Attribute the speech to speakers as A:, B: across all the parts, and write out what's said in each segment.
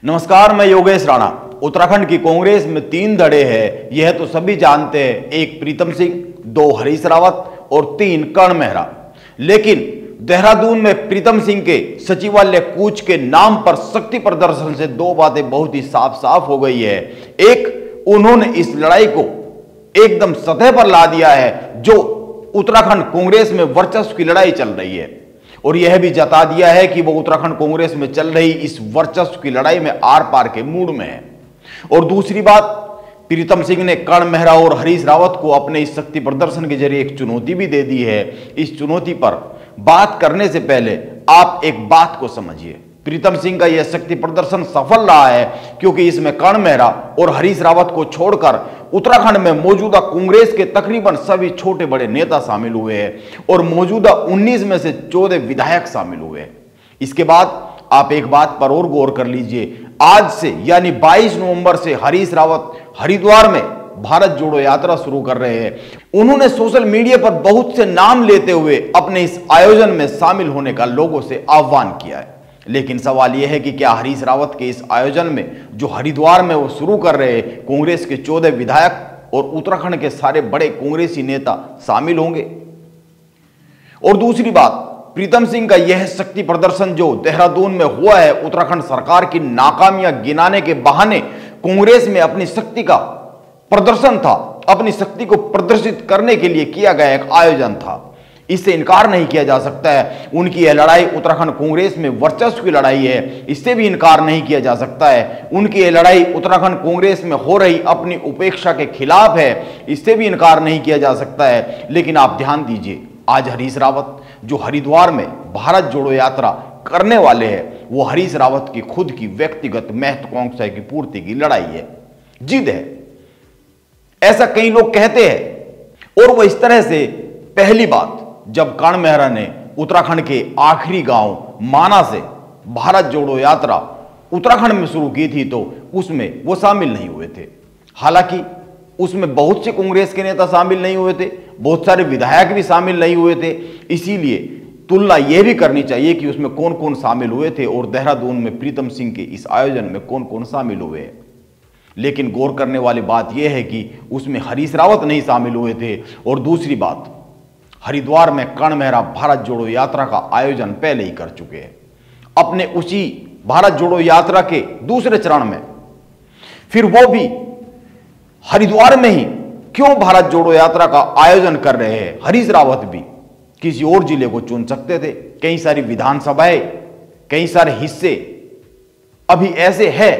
A: नमस्कार, मैं योगेश राणा। उत्तराखंड की कांग्रेस में तीन धड़े हैं, यह तो सभी जानते हैं। एक प्रीतम सिंह, दो हरीश रावत और तीन कर्ण मेहरा। लेकिन देहरादून में प्रीतम सिंह के सचिवालय कूच के नाम पर शक्ति प्रदर्शन से दो बातें बहुत ही साफ साफ हो गई है। एक, उन्होंने इस लड़ाई को एकदम सतह पर ला दिया है जो उत्तराखंड कांग्रेस में वर्चस्व की लड़ाई चल रही है, और यह भी जता दिया है कि वो उत्तराखंड कांग्रेस में चल रही इस वर्चस्व की लड़ाई में आर पार के मूड में है। और दूसरी बात, प्रीतम सिंह ने कर्ण मेहरा और हरीश रावत को अपने इस शक्ति प्रदर्शन के जरिए एक चुनौती भी दे दी है। इस चुनौती पर बात करने से पहले आप एक बात को समझिए। प्रीतम सिंह का यह शक्ति प्रदर्शन सफल रहा है क्योंकि इसमें कर्ण मेहरा और हरीश रावत को छोड़कर उत्तराखंड में मौजूदा कांग्रेस के तकरीबन सभी छोटे बड़े नेता शामिल हुए हैं और मौजूदा 19 में से 14 विधायक शामिल हुए हैं। इसके बाद आप एक बात पर और गौर कर लीजिए। आज से यानी 22 नवंबर से हरीश रावत हरिद्वार में भारत जोड़ो यात्रा शुरू कर रहे हैं। उन्होंने सोशल मीडिया पर बहुत से नाम लेते हुए अपने इस आयोजन में शामिल होने का लोगों से आह्वान किया है। लेकिन सवाल यह है कि क्या हरीश रावत के इस आयोजन में जो हरिद्वार में वो शुरू कर रहे हैं, कांग्रेस के 14 विधायक और उत्तराखंड के सारे बड़े कांग्रेसी नेता शामिल होंगे? और दूसरी बात, प्रीतम सिंह का यह शक्ति प्रदर्शन जो देहरादून में हुआ है, उत्तराखंड सरकार की नाकामियां गिनाने के बहाने कांग्रेस में अपनी शक्ति का प्रदर्शन था, अपनी शक्ति को प्रदर्शित करने के लिए किया गया एक आयोजन था। इससे इनकार नहीं किया जा सकता है। उनकी यह लड़ाई उत्तराखंड कांग्रेस में वर्चस्व की लड़ाई है, इससे भी इनकार नहीं किया जा सकता है। उनकी यह लड़ाई उत्तराखंड कांग्रेस में हो रही अपनी उपेक्षा के खिलाफ है, इससे भी इनकार नहीं किया जा सकता है। लेकिन आप ध्यान दीजिए, आज हरीश रावत जो हरिद्वार में भारत जोड़ो यात्रा करने वाले हैं, वो हरीश रावत की खुद की व्यक्तिगत महत्वाकांक्षा की पूर्ति की लड़ाई है, जिद है, ऐसा कई लोग कहते हैं। और वो इस तरह से, पहली बात, जब कर्ण मेहरा ने उत्तराखंड के आखिरी गांव माना से भारत जोड़ो यात्रा उत्तराखंड में शुरू की थी तो उसमें वो शामिल नहीं हुए थे। हालांकि उसमें बहुत से कांग्रेस के नेता शामिल नहीं हुए थे, बहुत सारे विधायक भी शामिल नहीं हुए थे। इसीलिए तुलना यह भी करनी चाहिए कि उसमें कौन कौन शामिल हुए थे और देहरादून में प्रीतम सिंह के इस आयोजन में कौन कौन शामिल हुए हैं। लेकिन गौर करने वाली बात यह है कि उसमें हरीश रावत नहीं शामिल हुए थे। और दूसरी बात, हरिद्वार में कर्ण मेहरा भारत जोड़ो यात्रा का आयोजन पहले ही कर चुके हैं, अपने उसी भारत जोड़ो यात्रा के दूसरे चरण में। फिर वो भी हरिद्वार में ही क्यों भारत जोड़ो यात्रा का आयोजन कर रहे हैं? हरीश रावत भी किसी और जिले को चुन सकते थे। कई सारी विधानसभाएं, कई सारे हिस्से अभी ऐसे हैं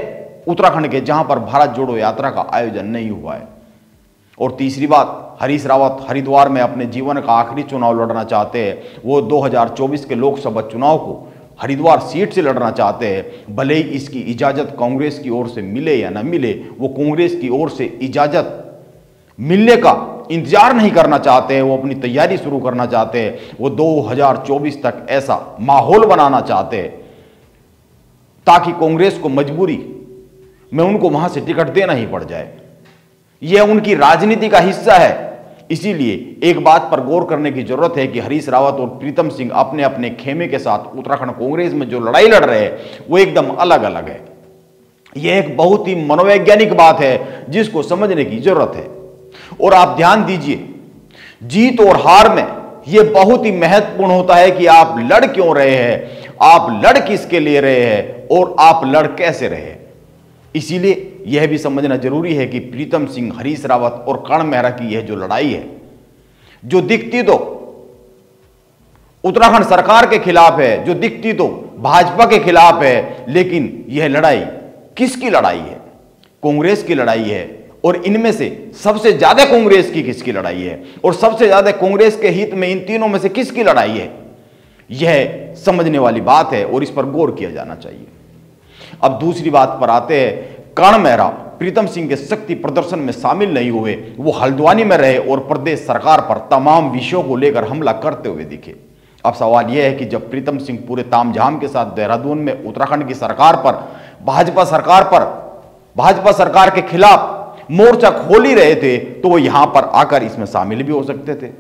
A: उत्तराखंड के जहां पर भारत जोड़ो यात्रा का आयोजन नहीं हुआ है। और तीसरी बात, हरीश रावत हरिद्वार में अपने जीवन का आखिरी चुनाव लड़ना चाहते हैं। वो 2024 के लोकसभा चुनाव को हरिद्वार सीट से लड़ना चाहते हैं। भले ही इसकी इजाजत कांग्रेस की ओर से मिले या ना मिले, वो कांग्रेस की ओर से इजाजत मिलने का इंतजार नहीं करना चाहते हैं, वो अपनी तैयारी शुरू करना चाहते हैं। वो 2024 तक ऐसा माहौल बनाना चाहते हैं ताकि कांग्रेस को मजबूरी में उनको वहां से टिकट देना ही पड़ जाए। यह उनकी राजनीति का हिस्सा है। इसीलिए एक बात पर गौर करने की जरूरत है कि हरीश रावत और प्रीतम सिंह अपने अपने खेमे के साथ उत्तराखंड कांग्रेस में जो लड़ाई लड़ रहे हैं वो एकदम अलग अलग है। यह एक बहुत ही मनोवैज्ञानिक बात है जिसको समझने की जरूरत है। और आप ध्यान दीजिए, जीत और हार में यह बहुत ही महत्वपूर्ण होता है कि आप लड़ क्यों रहे हैं, आप लड़ किसके लिए रहे हैं और आप लड़ कैसे रहे हैं। इसीलिए यह भी समझना जरूरी है कि प्रीतम सिंह, हरीश रावत और कर्ण मेहरा की यह जो लड़ाई है, जो दिखती तो उत्तराखंड सरकार के खिलाफ है, जो दिखती तो भाजपा के खिलाफ है, लेकिन यह लड़ाई किसकी लड़ाई है? कांग्रेस की लड़ाई है। और इनमें से सबसे ज्यादा कांग्रेस की किसकी लड़ाई है और सबसे ज्यादा कांग्रेस के हित में इन तीनों में से किसकी लड़ाई है? यह समझने वाली बात है और इस पर गौर किया जाना चाहिए। अब दूसरी बात पर आते हैं। कर्ण मेहरा प्रीतम सिंह के शक्ति प्रदर्शन में शामिल नहीं हुए, वो हल्द्वानी में रहे और प्रदेश सरकार पर तमाम विषयों को लेकर हमला करते हुए दिखे। अब सवाल यह है कि जब प्रीतम सिंह पूरे तामझाम के साथ देहरादून में उत्तराखंड की सरकार पर, भाजपा सरकार के खिलाफ मोर्चा खोल ही रहे थे, तो वो यहां पर आकर इसमें शामिल भी हो सकते थे।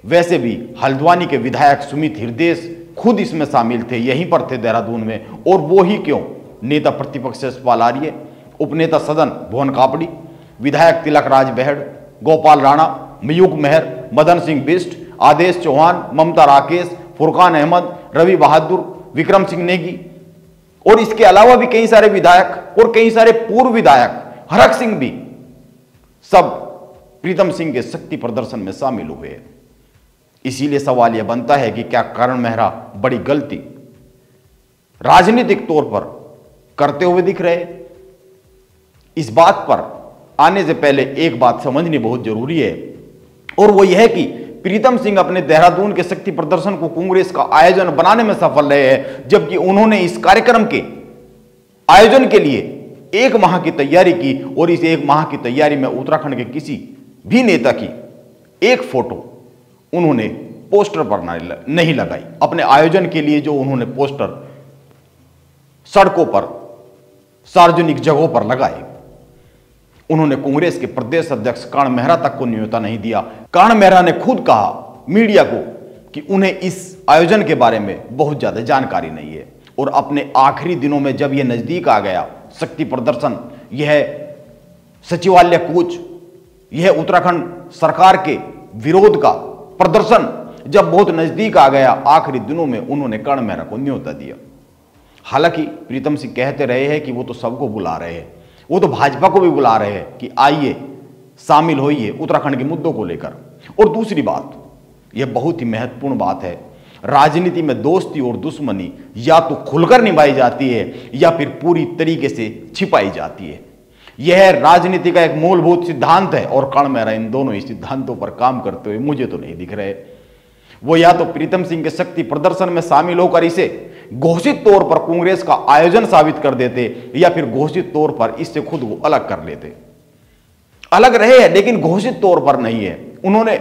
A: वैसे भी हल्द्वानी के विधायक सुमित हृदय खुद इसमें शामिल थे, यहीं पर थे देहरादून में। और वो ही क्यों, नेता प्रतिपक्ष यशपाल आर्य, उपनेता सदन भुवन कापड़ी, विधायक तिलक राज बेहड़, गोपाल राणा, मयूक मेहर, मदन सिंह बिष्ट, आदेश चौहान, ममता राकेश, फुरकान अहमद, रवि बहादुर, विक्रम सिंह नेगी और इसके अलावा भी कई सारे विधायक और कई सारे पूर्व विधायक, हरक सिंह भी, सब प्रीतम सिंह के शक्ति प्रदर्शन में शामिल हुए। इसीलिए सवाल यह बनता है कि क्या कर्ण मेहरा बड़ी गलती राजनीतिक तौर पर करते हुए दिख रहे? इस बात पर आने से पहले एक बात समझनी बहुत जरूरी है और वो यह है कि प्रीतम सिंह अपने देहरादून के शक्ति प्रदर्शन को कांग्रेस का आयोजन बनाने में सफल रहे हैं, जबकि उन्होंने इस कार्यक्रम के आयोजन के लिए 1 माह की तैयारी की और इस 1 माह की तैयारी में उत्तराखंड के किसी भी नेता की एक फोटो उन्होंने पोस्टर पर नहीं लगाई। अपने आयोजन के लिए जो उन्होंने पोस्टर सड़कों पर, सार्वजनिक जगहों पर लगाए, उन्होंने कांग्रेस के प्रदेश अध्यक्ष कर्ण मेहरा तक को न्योता नहीं दिया। कर्ण मेहरा ने खुद कहा मीडिया को कि उन्हें इस आयोजन के बारे में बहुत ज्यादा जानकारी नहीं है और अपने आखिरी दिनों में जब यह नजदीक आ गया, शक्ति प्रदर्शन, यह सचिवालय कूच, यह उत्तराखंड सरकार के विरोध का प्रदर्शन जब बहुत नजदीक आ गया, आखिरी दिनों में उन्होंने कर्ण मेहरा को न्योता दिया। हालांकि प्रीतम सिंह कहते रहे हैं कि वो तो सबको बुला रहे हैं, वो तो भाजपा को भी बुला रहे हैं कि आइए शामिल होइए उत्तराखंड के मुद्दों को लेकर। और दूसरी बात, यह बहुत ही महत्वपूर्ण बात है, राजनीति में दोस्ती और दुश्मनी या तो खुलकर निभाई जाती है या फिर पूरी तरीके से छिपाई जाती है। यह राजनीति का एक मूलभूत सिद्धांत है और कर्ण मेहरा इन दोनों ही सिद्धांतों पर काम करते हुए मुझे तो नहीं दिख रहे। वो या तो प्रीतम सिंह के शक्ति प्रदर्शन में शामिल होकर इसे घोषित तौर पर कांग्रेस का आयोजन साबित कर देते या फिर घोषित तौर पर इससे खुद को अलग कर लेते। अलग रहे हैं लेकिन घोषित तौर पर नहीं है। उन्होंने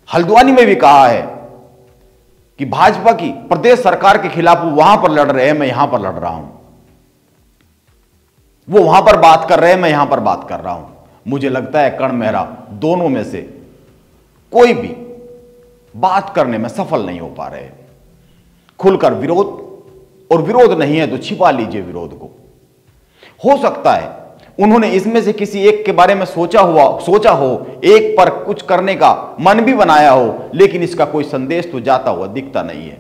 A: हल्द्वानी में भी कहा है कि भाजपा की प्रदेश सरकार के खिलाफ वो वहां पर लड़ रहे हैं, मैं यहां पर लड़ रहा हूं। वो वहां पर बात कर रहे हैं, मैं यहां पर बात कर रहा हूं। मुझे लगता है कर्ण मेहरा दोनों में से कोई भी बात करने में सफल नहीं हो पा रहे। खुलकर विरोध, और विरोध नहीं है तो छिपा लीजिए विरोध को। हो सकता है उन्होंने इसमें से किसी एक के बारे में सोचा हो, एक पर कुछ करने का मन भी बनाया हो, लेकिन इसका कोई संदेश तो जाता हुआ दिखता नहीं है।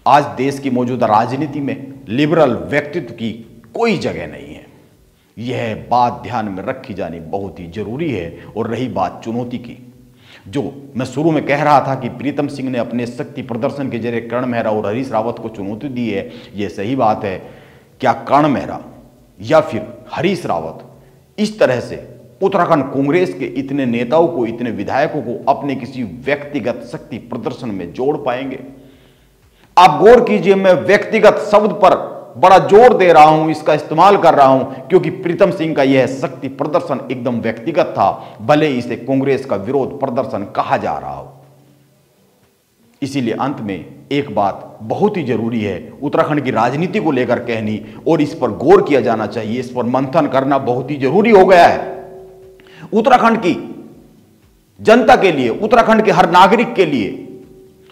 A: आज देश की मौजूदा राजनीति में लिबरल व्यक्तित्व की कोई जगह नहीं है। यह बात ध्यान में रखी जानी बहुत ही जरूरी है। और रही बात चुनौती की, जो मैं शुरू में कह रहा था कि प्रीतम सिंह ने अपने शक्ति प्रदर्शन के जरिए कर्ण मेहरा और हरीश रावत को चुनौती दी है, यह सही बात है। क्या कर्ण मेहरा या फिर हरीश रावत इस तरह से उत्तराखंड कांग्रेस के इतने नेताओं को, इतने विधायकों को अपने किसी व्यक्तिगत शक्ति प्रदर्शन में जोड़ पाएंगे? आप गौर कीजिए, मैं व्यक्तिगत शब्द पर बड़ा जोर दे रहा हूं, इसका इस्तेमाल कर रहा हूं, क्योंकि प्रीतम सिंह का यह शक्ति प्रदर्शन एकदम व्यक्तिगत था, भले इसे कांग्रेस का विरोध प्रदर्शन कहा जा रहा हो। इसीलिए अंत में एक बात बहुत ही जरूरी है उत्तराखंड की राजनीति को लेकर कहनी, और इस पर गौर किया जाना चाहिए, इस पर मंथन करना बहुत ही जरूरी हो गया है। उत्तराखंड की जनता के लिए, उत्तराखंड के हर नागरिक के लिए,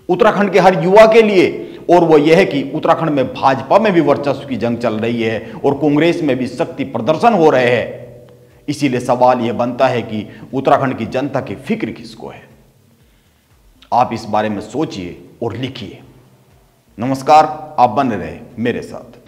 A: उत्तराखंड के हर युवा के लिए, और वो यह है कि उत्तराखंड में भाजपा में भी वर्चस्व की जंग चल रही है और कांग्रेस में भी शक्ति प्रदर्शन हो रहे हैं। इसीलिए सवाल यह बनता है कि उत्तराखंड की जनता की फिक्र किसको है? आप इस बारे में सोचिए और लिखिए। नमस्कार, आप बने रहे मेरे साथ।